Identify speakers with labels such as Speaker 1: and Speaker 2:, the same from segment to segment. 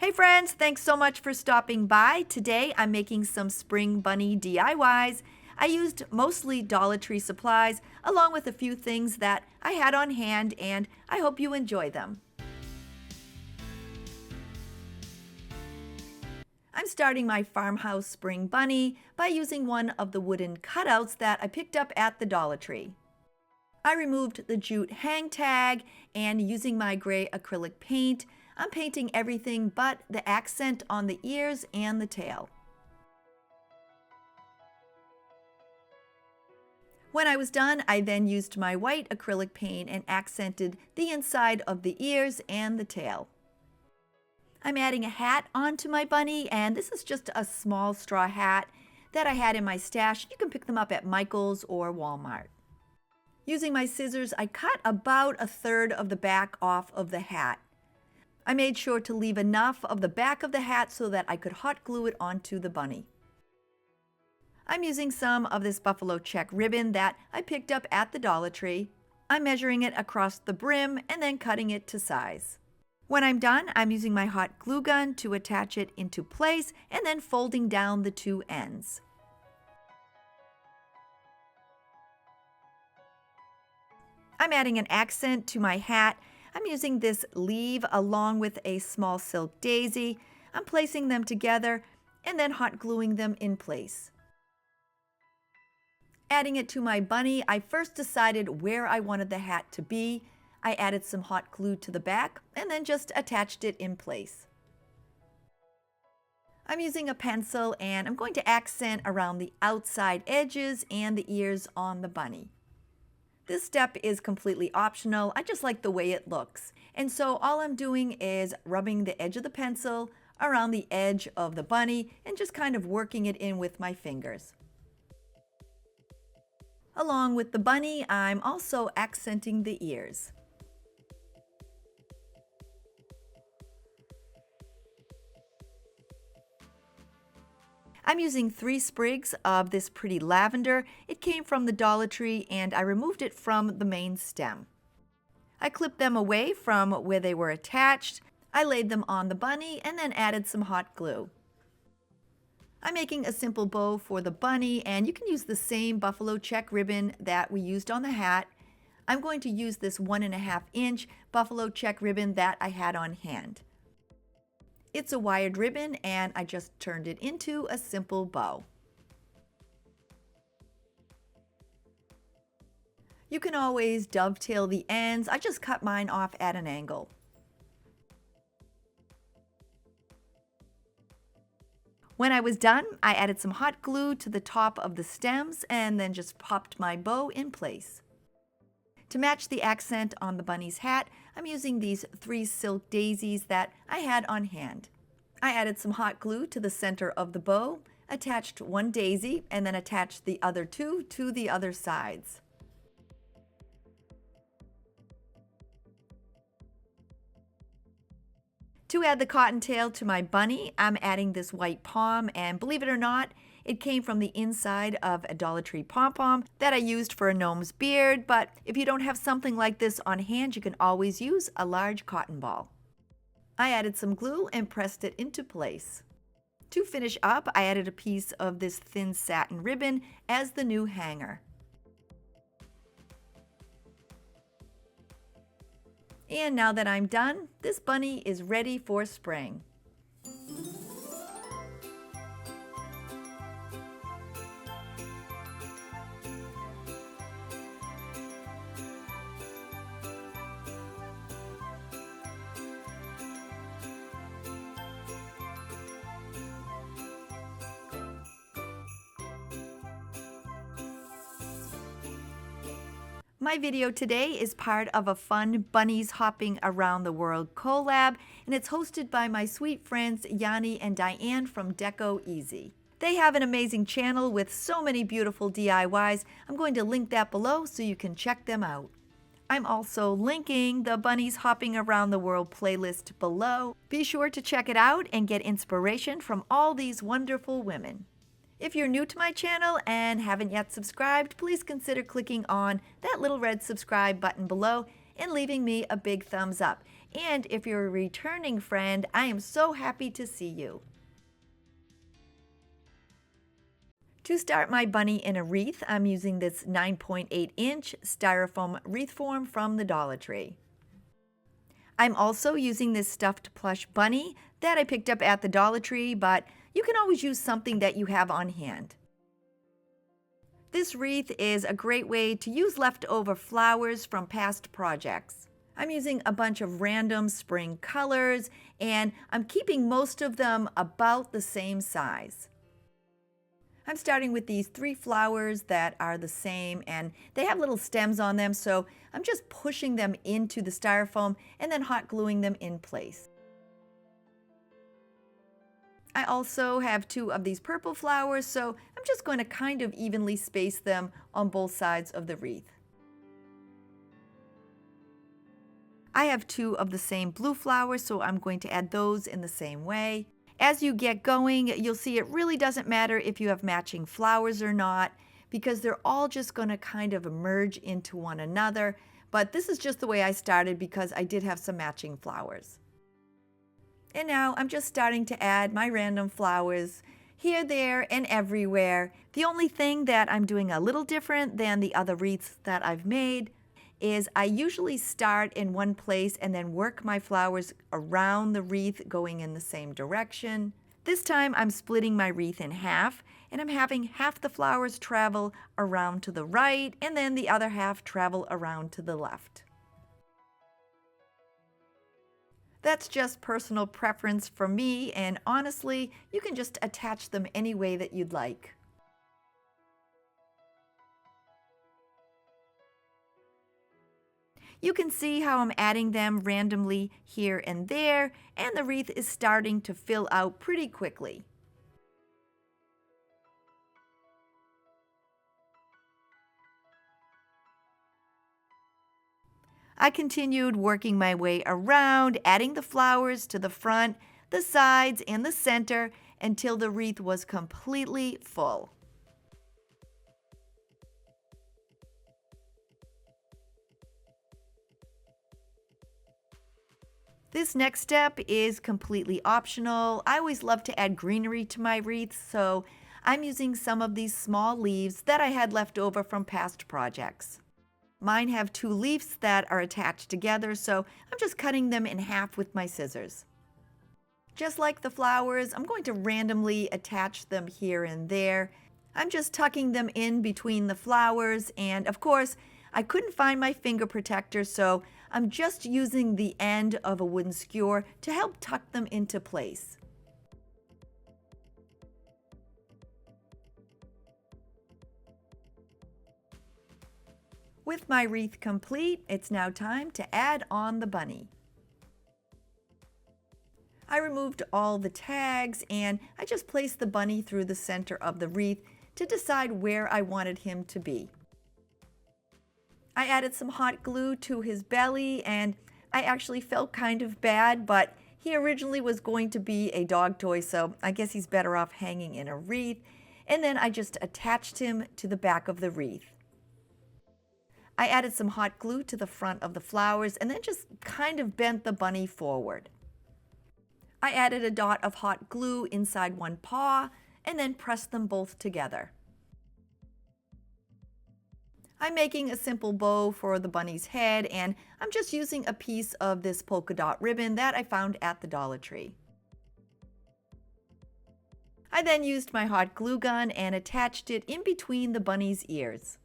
Speaker 1: Hey friends, thanks so much for stopping by. Today I'm making some spring bunny DIYs. I used mostly Dollar Tree supplies along with a few things that I had on hand, and I hope you enjoy them. I'm starting my Farmhouse spring bunny by using one of the wooden cutouts that I picked up at the Dollar Tree. I removed the jute hang tag, and using my gray acrylic paint, I'm painting everything but the accent on the ears and the tail. When I was done, I then used my white acrylic paint and accented the inside of the ears and the tail. I'm adding a hat onto my bunny, and this is just a small straw hat that I had in my stash. You can pick them up at Michael's or Walmart. Using my scissors, I cut about a third of the back off of the hat. I made sure to leave enough of the back of the hat so that I could hot glue it onto the bunny. I'm using some of this buffalo check ribbon that I picked up at the Dollar Tree. I'm measuring it across the brim and then cutting it to size. When I'm done, I'm using my hot glue gun to attach it into place and then folding down the two ends. I'm adding an accent to my hat. I'm using this leaf along with a small silk daisy. I'm placing them together and then hot gluing them in place. Adding it to my bunny, I first decided where I wanted the hat to be. I added some hot glue to the back and then just attached it in place. I'm using a pencil and I'm going to accent around the outside edges and the ears on the bunny. This step is completely optional. I just like the way it looks. And so all I'm doing is rubbing the edge of the pencil around the edge of the bunny and just kind of working it in with my fingers. Along with the bunny, I'm also accenting the ears. I'm using 3 sprigs of this pretty lavender. It came from the Dollar Tree and I removed it from the main stem. I clipped them away from where they were attached. I laid them on the bunny and then added some hot glue. I'm making a simple bow for the bunny, and you can use the same buffalo check ribbon that we used on the hat. I'm going to use this 1.5-inch buffalo check ribbon that I had on hand. It's a wired ribbon and I just turned it into a simple bow. You can always dovetail the ends. I just cut mine off at an angle. When I was done, I added some hot glue to the top of the stems and then just popped my bow in place. To match the accent on the bunny's hat, I'm using these 3 silk daisies that I had on hand. I added some hot glue to the center of the bow, attached 1 daisy, and then attached the other 2 to the other sides. To add the cottontail to my bunny, I'm adding this white pom, and believe it or not, it came from the inside of a Dollar Tree pom-pom that I used for a gnome's beard, but if you don't have something like this on hand, you can always use a large cotton ball. I added some glue and pressed it into place. To finish up, I added a piece of this thin satin ribbon as the new hanger. And now that I'm done, this bunny is ready for spring. My video today is part of a fun Bunnies Hopping Around the World collab, and it's hosted by my sweet friends Janny and Dyanne from Deco Easy. They have an amazing channel with so many beautiful DIYs. I'm going to link that below so you can check them out. I'm also linking the Bunnies Hopping Around the World playlist below. Be sure to check it out and get inspiration from all these wonderful women. If you're new to my channel and haven't yet subscribed, please consider clicking on that little red subscribe button below and leaving me a big thumbs up. And if you're a returning friend, I am so happy to see you. To start my bunny in a wreath, I'm using this 9.8-inch styrofoam wreath form from the Dollar Tree. I'm also using this stuffed plush bunny that I picked up at the Dollar Tree, but you can always use something that you have on hand. This wreath is a great way to use leftover flowers from past projects. I'm using a bunch of random spring colors, and I'm keeping most of them about the same size. I'm starting with these 3 flowers that are the same, and they have little stems on them, so I'm just pushing them into the styrofoam and then hot gluing them in place. I also have 2 of these purple flowers, so I'm just going to kind of evenly space them on both sides of the wreath. I have 2 of the same blue flowers, so I'm going to add those in the same way. As you get going, you'll see it really doesn't matter if you have matching flowers or not, because they're all just going to kind of merge into one another. But this is just the way I started because I did have some matching flowers. And now I'm just starting to add my random flowers here, there, and everywhere. The only thing that I'm doing a little different than the other wreaths that I've made is I usually start in one place and then work my flowers around the wreath going in the same direction. This time I'm splitting my wreath in half, and I'm having half the flowers travel around to the right and then the other half travel around to the left. That's just personal preference for me, and honestly, you can just attach them any way that you'd like. You can see how I'm adding them randomly here and there, and the wreath is starting to fill out pretty quickly. I continued working my way around, adding the flowers to the front, the sides, and the center until the wreath was completely full. This next step is completely optional. I always love to add greenery to my wreaths, so I'm using some of these small leaves that I had left over from past projects. Mine have 2 leaves that are attached together, so I'm just cutting them in half with my scissors. Just like the flowers, I'm going to randomly attach them here and there. I'm just tucking them in between the flowers, and of course, I couldn't find my finger protector, so I'm just using the end of a wooden skewer to help tuck them into place. With my wreath complete, it's now time to add on the bunny. I removed all the tags and I just placed the bunny through the center of the wreath to decide where I wanted him to be. I added some hot glue to his belly, and I actually felt kind of bad, but he originally was going to be a dog toy, so I guess he's better off hanging in a wreath. And then I just attached him to the back of the wreath. I added some hot glue to the front of the flowers and then just kind of bent the bunny forward. I added a dot of hot glue inside one paw and then pressed them both together. I'm making a simple bow for the bunny's head, and I'm just using a piece of this polka dot ribbon that I found at the Dollar Tree. I then used my hot glue gun and attached it in between the bunny's ears.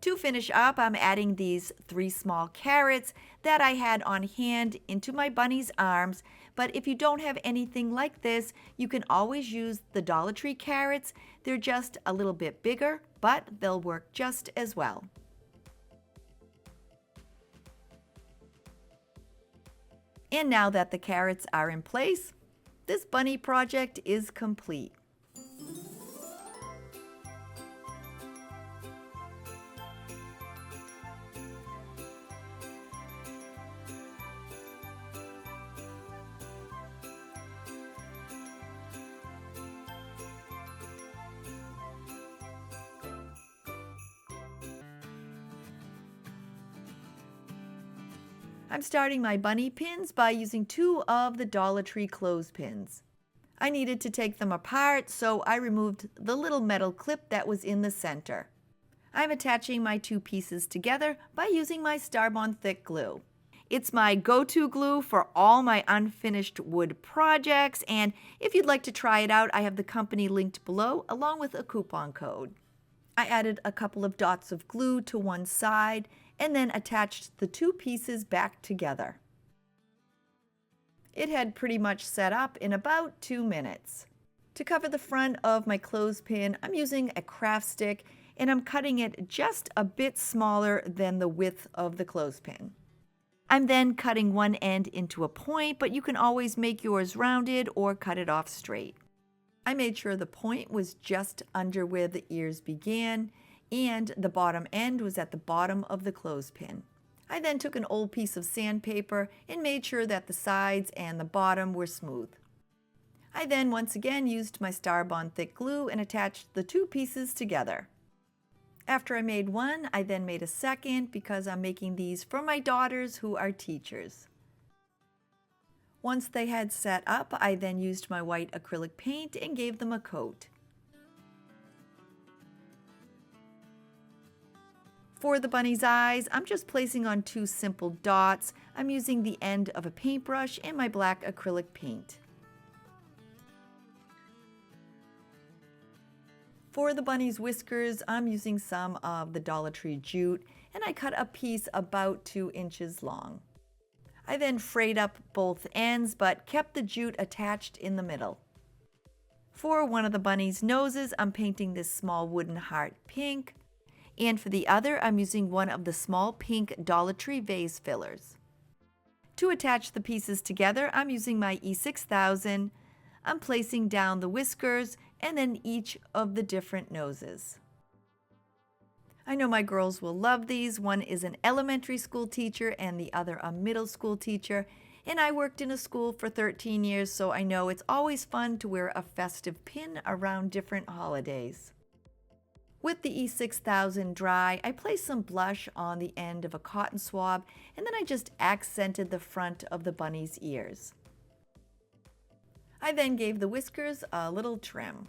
Speaker 1: To finish up, I'm adding these 3 small carrots that I had on hand into my bunny's arms, but if you don't have anything like this, you can always use the Dollar Tree carrots. They're just a little bit bigger, but they'll work just as well. And now that the carrots are in place, this bunny project is complete. I'm starting my bunny pins by using 2 of the Dollar Tree clothespins. I needed to take them apart, so I removed the little metal clip that was in the center. I'm attaching my 2 pieces together by using my Starbond thick glue. It's my go-to glue for all my unfinished wood projects, and if you'd like to try it out, I have the company linked below along with a coupon code. I added a couple of dots of glue to one side and then attached the 2 pieces back together. It had pretty much set up in about 2 minutes. To cover the front of my clothespin, I'm using a craft stick and I'm cutting it just a bit smaller than the width of the clothespin. I'm then cutting one end into a point, but you can always make yours rounded or cut it off straight. I made sure the point was just under where the ears began and the bottom end was at the bottom of the clothespin. I then took an old piece of sandpaper and made sure that the sides and the bottom were smooth. I then once again used my Starbond thick glue and attached the 2 pieces together. After I made one, I then made a second because I'm making these for my daughters who are teachers. Once they had set up, I then used my white acrylic paint and gave them a coat. For the bunny's eyes, I'm just placing on 2 simple dots. I'm using the end of a paintbrush and my black acrylic paint. For the bunny's whiskers, I'm using some of the Dollar Tree jute, and I cut a piece about 2 inches long. I then frayed up both ends, but kept the jute attached in the middle. For one of the bunny's noses, I'm painting this small wooden heart pink, and for the other, I'm using one of the small pink Dollar Tree vase fillers. To attach the pieces together, I'm using my E6000. I'm placing down the whiskers and then each of the different noses. I know my girls will love these. One is an elementary school teacher and the other a middle school teacher. And I worked in a school for 13 years, so I know it's always fun to wear a festive pin around different holidays. With the E6000 dry, I placed some blush on the end of a cotton swab and then I just accented the front of the bunny's ears. I then gave the whiskers a little trim.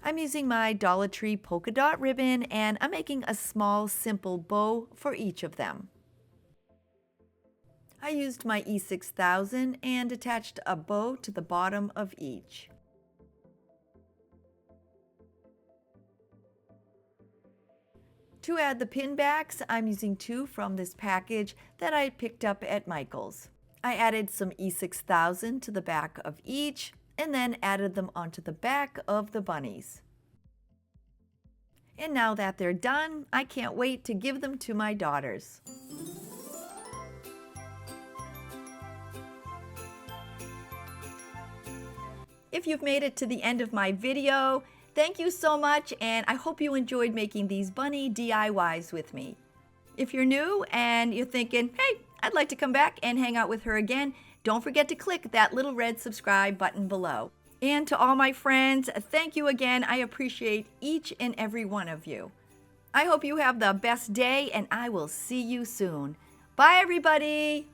Speaker 1: I'm using my Dollar Tree polka dot ribbon and I'm making a small simple bow for each of them. I used my E6000 and attached a bow to the bottom of each. To add the pin backs, I'm using 2 from this package that I picked up at Michael's. I added some E6000 to the back of each and then added them onto the back of the bunnies. And now that they're done, I can't wait to give them to my daughters. If you've made it to the end of my video, thank you so much, and I hope you enjoyed making these bunny DIYs with me. If you're new and you're thinking, hey, I'd like to come back and hang out with her again, don't forget to click that little red subscribe button below. And to all my friends, thank you again. I appreciate each and every one of you. I hope you have the best day, and I will see you soon. Bye, everybody.